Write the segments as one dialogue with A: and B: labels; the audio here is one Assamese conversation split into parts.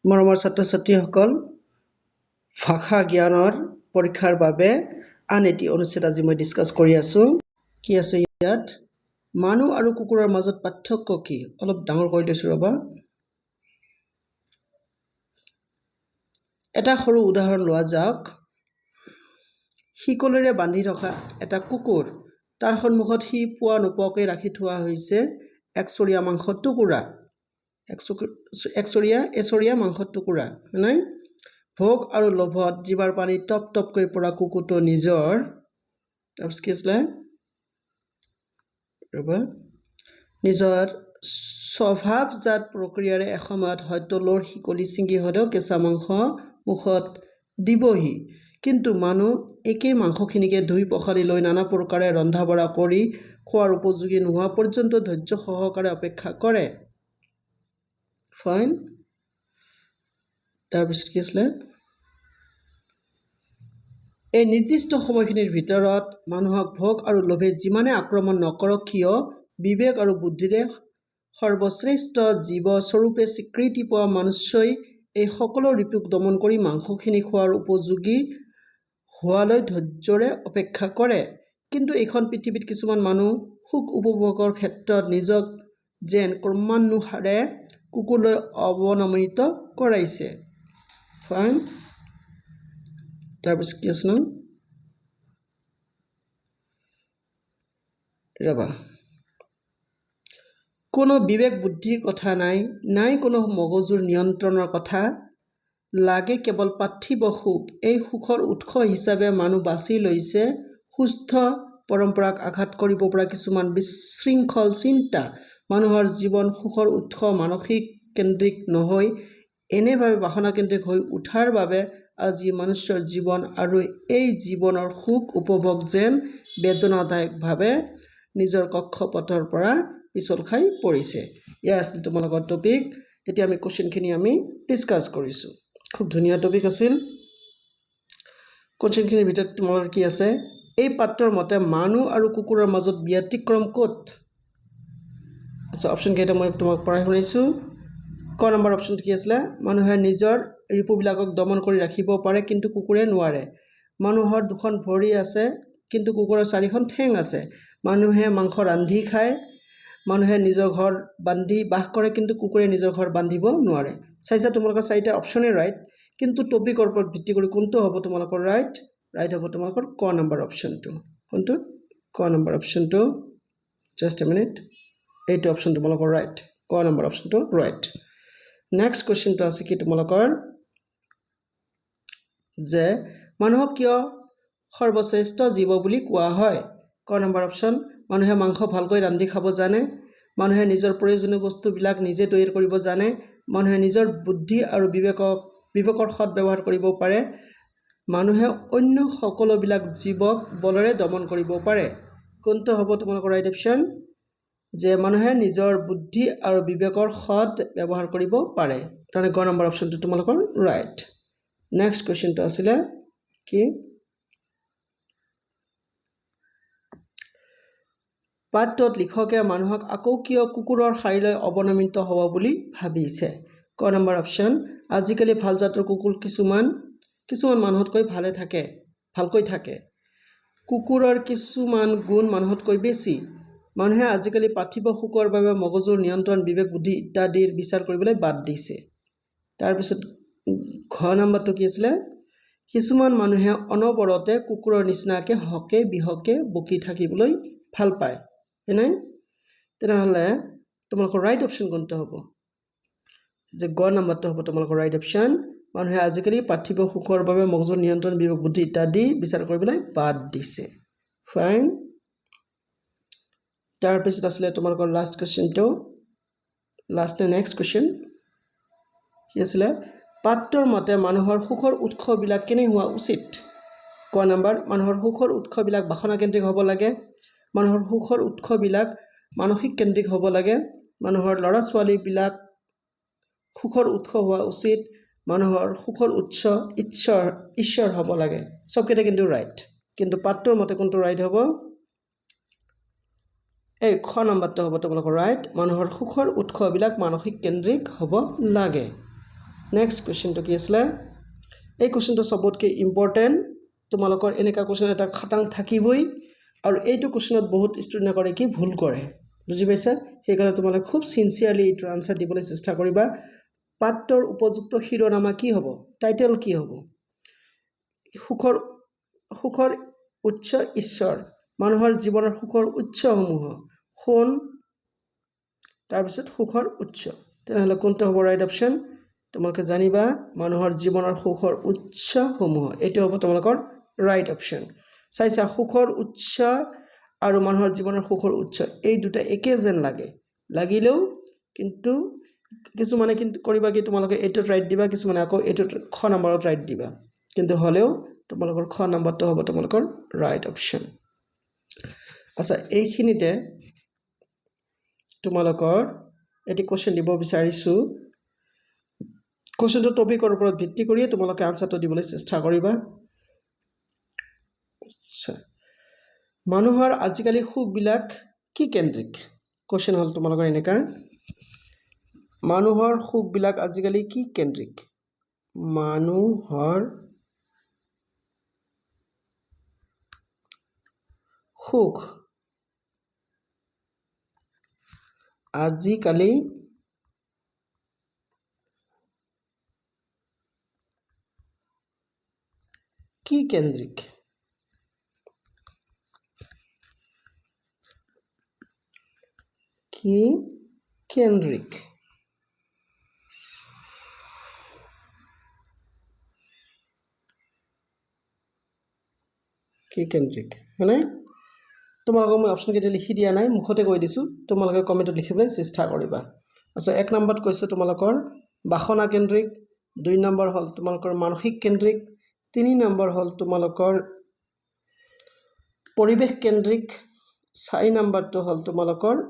A: মৰমৰ ছাত্ৰ ছাত্ৰীসকল, ভাষা জ্ঞানৰ পৰীক্ষাৰ বাবে আন এটি অনুচ্ছেদ আজি মই ডিছকাছ কৰি আছোঁ। কি আছে ইয়াত? মানুহ আৰু কুকুৰৰ মাজত পাৰ্থক্য কি? অলপ ডাঙৰ কৰি লৈছোঁ ৰ'বা। এটা সৰু উদাহৰণ লোৱা যাওক। শিকলিৰে বান্ধি থকা এটা কুকুৰ, তাৰ সন্মুখত সি পোৱা নোপোৱাকৈ ৰাখি থোৱা হৈছে একচৰীয়া মাংসৰ টুকুৰা। এচৰীয়া মাংসৰ টুকুৰা, নাই? ভোগ আৰু লোভত জিভাৰ পানী টপ টপকৈ পৰা কুকুৰটো নিজৰ তাৰপিছত কি আছিলে নিজৰ স্বভাৱজাত প্ৰক্ৰিয়াৰে এসময়ত হয়তো লোৰ শিকলি ছিঙি হ'লেও কেঁচা মাংস মুখত দিবহি। কিন্তু মানুহ একেই মাংসখিনিকে ধুই পখালি লৈ নানা প্ৰকাৰে ৰন্ধা বঢ়া কৰি খোৱাৰ উপযোগী নোহোৱা পৰ্যন্ত ধৈৰ্য সহকাৰে অপেক্ষা কৰে। ফাইন। তাৰপিছত কি আছিলে? এই নিৰ্দিষ্ট সময়খিনিৰ ভিতৰত মানুহক ভোগ আৰু লোভে যিমানে আক্ৰমণ নকৰক কিয়, বিবেক আৰু বুদ্ধিৰে সৰ্বশ্ৰেষ্ঠ জীৱস্বৰূপে স্বীকৃতি পোৱা মনুষ্যই এই সকলো ৰিপুক দমন কৰি মাংসখিনি খোৱাৰ উপযোগী হোৱালৈ ধৈৰ্যৰে অপেক্ষা কৰে। কিন্তু এইখন পৃথিৱীত কিছুমান মানুহ সুখ উপভোগৰ ক্ষেত্ৰত নিজক যেন ক্ৰমান্বয়ে কুকুৰলৈ অৱনমিত কৰাইছে। ফাইন। তাৰপিছত কি আছে? ৰবা, কোনো বিবেক বুদ্ধিৰ কথা নাই কোনো মগজুৰ নিয়ন্ত্ৰণৰ কথা, লাগে কেৱল পাৰ্থিৱ সুখ। এই সুখৰ উৎস হিচাপে মানুহ বাছি লৈছে সুস্থ পৰম্পৰাক আঘাত কৰিব পৰা কিছুমান বিশৃংখল চিন্তা। মানুহৰ জীৱন সুখৰ উৎস মানসিক কেন্দ্ৰিক নহৈ এনেভাৱে বাসনাকেন্দ্ৰিক হৈ উঠাৰ বাবে আজি মনুষ্যৰ জীৱন আৰু এই জীৱনৰ সুখ উপভোগ যেন বেদনাদায়কভাৱে নিজৰ কক্ষপথৰ পৰা পিছল খাই পৰিছে। এয়া আছিল তোমালোকৰ টপিক। এতিয়া আমি কুৱেশ্যনখিনি আমি ডিছকাছ কৰিছোঁ। খুব ধুনীয়া টপিক আছিল। কুৱেশ্যনখিনিৰ ভিতৰত তোমালোকৰ কি আছে? এই পাত্ৰৰ মতে মানুহ আৰু কুকুৰৰ মাজত ব্যতিক্ৰম ক'ত? আচ্ছা, অপশ্যন কেইটা মই তোমাক পঢ়াই শুনাইছোঁ। ক নম্বৰ অপশ্যনটো কি আছিলে? মানুহে নিজৰ ৰিপুবিলাকক দমন কৰি ৰাখিব পাৰে কিন্তু কুকুৰে নোৱাৰে। মানুহৰ 2খন ভৰি আছে কিন্তু কুকুৰৰ 4খন ঠেং আছে। মানুহে মাংস ৰান্ধি খায়। মানুহে নিজৰ ঘৰ বান্ধি বাস কৰে কিন্তু কুকুৰে নিজৰ ঘৰ বান্ধিব নোৱাৰে। চাইছা তোমালোকৰ 4টা অপশ্যনেই ৰাইট, কিন্তু টপিকৰ ওপৰত ভিত্তি কৰি কোনটো হ'ব তোমালোকৰ ৰাইট? ৰাইট হ'ব তোমালোকৰ ক নম্বৰ অপশ্যনটো। কোনটো? ক নম্বৰ অপশ্যনটো। Just a minute. এইটো অপশ্যন তোমালোকৰ ৰাইট। ক নম্বৰ অপশ্যনটো ৰাইট। নেক্সট কুৱেশ্যনটো আছে কি তোমালোকৰ, যে মানুহক কিয় সৰ্বশ্ৰেষ্ঠ জীৱ বুলি কোৱা হয়? ক নম্বৰ অপশ্যন, মানুহে মাংস ভালকৈ ৰান্ধি খাব জানে। মানুহে নিজৰ প্ৰয়োজনীয় বস্তুবিলাক নিজে তৈয়াৰ কৰিব জানে। মানুহে নিজৰ বুদ্ধি আৰু বিবেকৰ সৎ ব্যৱহাৰ কৰিব পাৰে। মানুহে অন্য সকলোবিলাক জীৱক বলেৰে দমন কৰিব পাৰে। কোনটো হ'ব তোমালোকৰ ৰাইট অপশ্যন? যে মানুহে নিজৰ বুদ্ধি আৰু বিবেকৰ সৎ ব্যৱহাৰ কৰিব পাৰে। তাৰমানে গ নম্বৰ অপশ্যনটো তোমালোকৰ ৰাইট। নেক্সট কুৱেশ্যনটো আছিলে কি? পাঠটোত লিখকে মানুহক আকৌ কিয় কুকুৰৰ শাৰীলৈ অৱনমিত হ'ব বুলি ভাবিছে? ক নম্বৰ অপশ্যন, আজিকালি ভাল জাতৰ কুকুৰ কিছুমান মানুহতকৈ ভালকৈ থাকে। কুকুৰৰ কিছুমান গুণ মানুহতকৈ বেছি। মানুহে আজিকালি পাৰ্থিৱ সুখৰ বাবে মগজুৰ নিয়ন্ত্ৰণ, বিবেক বুদ্ধি ইত্যাদিৰ বিচাৰ কৰিবলৈ বাদ দিছে। তাৰপিছত ঘ নম্বৰটো কি আছিলে? কিছুমান মানুহে অনবৰতে কুকুৰৰ নিচিনাকৈ হকে বিহকে বকি থাকিবলৈ ভাল পায়। হয়নে? তেনেহ'লে তোমালোকৰ ৰাইট অপশ্যন কোনটো হ'ব? যে গ নম্বৰটো হ'ব তোমালোকৰ ৰাইট অপশ্যন। মানুহে আজিকালি পাৰ্থিৱ সুখৰ বাবে মগজুৰ নিয়ন্ত্ৰণ, বিবেক বুদ্ধি ইত্যাদি বিচাৰ কৰিবলৈ বাদ দিছে। ফাইন। তাৰপিছত আছিলে তোমালোকৰ লাষ্ট কুৱেশ্যনটো, নেক্সট কুৱেশ্যন কি আছিলে? পাঠটোৰ মতে মানুহৰ সুখৰ উৎসবিলাক কেনে হোৱা উচিত? ক নম্বৰ, মানুহৰ সুখৰ উৎসবিলাক বাসনাকেন্দ্ৰিক হ'ব লাগে। মানুহৰ সুখৰ উৎসবিলাক মানসিক কেন্দ্ৰিক হ'ব লাগে। মানুহৰ ল'ৰা ছোৱালীবিলাক সুখৰ উৎস হোৱা উচিত। মানুহৰ সুখৰ উৎস ঈশ্বৰ হ'ব লাগে। চবকেইটা কিন্তু ৰাইট, কিন্তু পাঠটোৰ মতে কোনটো ৰাইট হ'ব? এই খ নম্বৰটো হ'ব তোমালোকৰ ৰাইট। মানুহৰ সুখৰ উৎসবিলাক মানসিক কেন্দ্ৰিক হ'ব লাগে। নেক্সট কুৱেশ্যনটো কি আছিলে এই কুৱেশ্যনটো সবতকৈ ইম্পৰ্টেণ্ট তোমালোকৰ এনেকা কুৱেশ্যন এটা খাটাং থাকিবই আৰু এইটো কুৱেশ্যনত বহুত ষ্টুডেণ্টে কৰে কি ভুল কৰে বুজি পাইছা সেইকাৰণে তোমালোকে খুব সিনচিয়াৰলি এইটো আনসাৰ দিবলৈ চেষ্টা কৰিবা পাঠৰ উপযুক্ত শিৰোনামা কি হ'ব টাইটেল কি হ'ব সুখৰ উচ্চ ঈশ্বৰ মানুহৰ জীৱনৰ সুখৰ উচ্চসমূহ সোণ তাৰপিছত সুখৰ উচ্চ তেনেহ'লে কোনটো হ'ব ৰাইট অপশ্যন তোমালোকে জানিবা মানুহৰ জীৱনৰ সুখৰ উচ্চসমূহ এইটো হ'ব তোমালোকৰ ৰাইট অপশ্যন চাইছা সুখৰ উচ্চ আৰু মানুহৰ জীৱনৰ সুখৰ উচ্চ এই দুটা একে যেন লাগিলেও কিন্তু কিছুমানে কিন্তু কৰিবা কি তোমালোকে এইটোত ৰাইট দিবা কিছুমানে আকৌ এইটোত খ নম্বৰত ৰাইট দিবা কিন্তু হলেও তোমালোকৰ খ নম্বৰটো হ'ব তোমালোকৰ ৰাইট অপশ্যন আচ্ছা এইখিনিতে তোমালোকৰ এটি কোৱেশ্চন দিব বিচাৰিছো কোৱেশ্চনটো টপিকৰ ওপৰত ভিত্তি কৰি তোমালোকে আনসাৰটো দিবলৈ চেষ্টা কৰিবা মানুহৰ আজিকালি সুখবিলাক কি কেন্দ্ৰিক কোৱেশ্চন হল তোমালোকৰ এনেকা মানুহৰ সুখবিলাক আজিকালি কি কেন্দ্ৰিক মানুহৰ সুখ আজিকালি কি কেন্দ্ৰিক কি কেন্দ্ৰিক কি কেন্দ্ৰিক মানে তোমালোকক মই অপশ্যন কেইটা লিখি দিয়া নাই মুখতে কৈ দিছো তোমালোকে কমেন্টত লিখিবলৈ চেষ্টা কৰিবা আচ্ছা এক নম্বৰত কৈছো তোমালোকৰ বাসনা কেন্দ্ৰিক দুই নম্বৰ হল তোমালোকৰ মানসিক কেন্দ্ৰিক তিনি নম্বৰ হল তোমালোকৰ পৰিবেশ কেন্দ্ৰিক চাৰি নম্বৰটো হল তোমালোকৰ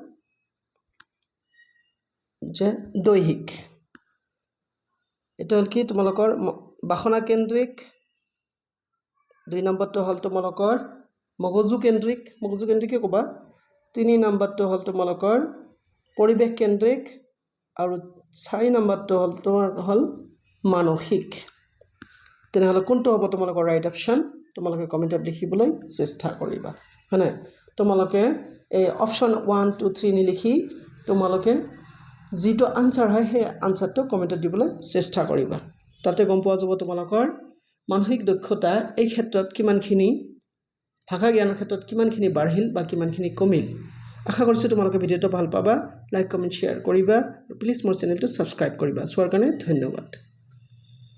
A: যে দৈহিক এটা হল কি তোমালোকৰ বাসনা কেন্দ্ৰিক দুই নম্বৰটো হল তোমালোকৰ মগজু কেন্দ্ৰিক ক'বা তিনি নম্বৰটো হল তোমালোকৰ পৰিবেশ কেন্দ্ৰিক আৰু চাৰি নম্বৰটো হল তোমাৰ হল মানসিক তেনেহলে কোনটো হ'ব তোমালোকৰ ৰাইট অপশ্যন তোমালোকে কমেন্টত লিখিবলৈ চেষ্টা কৰিবা হয়নে তোমালোকে এই অপশ্যন 1 2 3 নিলিখি তোমালোকে যেটো আনসাৰ হয় সেই আনসাৰটো কমেন্টত দিবলৈ চেষ্টা কৰিবা তাতে গম পোৱা যাব তোমালোকৰ মানসিক দক্ষতা এই ক্ষেত্ৰত কিমানখিনি ভাষা জ্ঞানৰ ক্ষেত্ৰত কিমানখিনি বাঢ়িল বা কিমানখিনি কমিল আশা কৰিছো তোমালোকে ভিডিওটো ভাল পাবা লাইক কমেন্ট শেয়াৰ কৰিবা প্লিজ মোৰ চেনেলটো সাবস্ক্ৰাইব কৰিবা সোৱাৰ কাৰণে ধন্যবাদ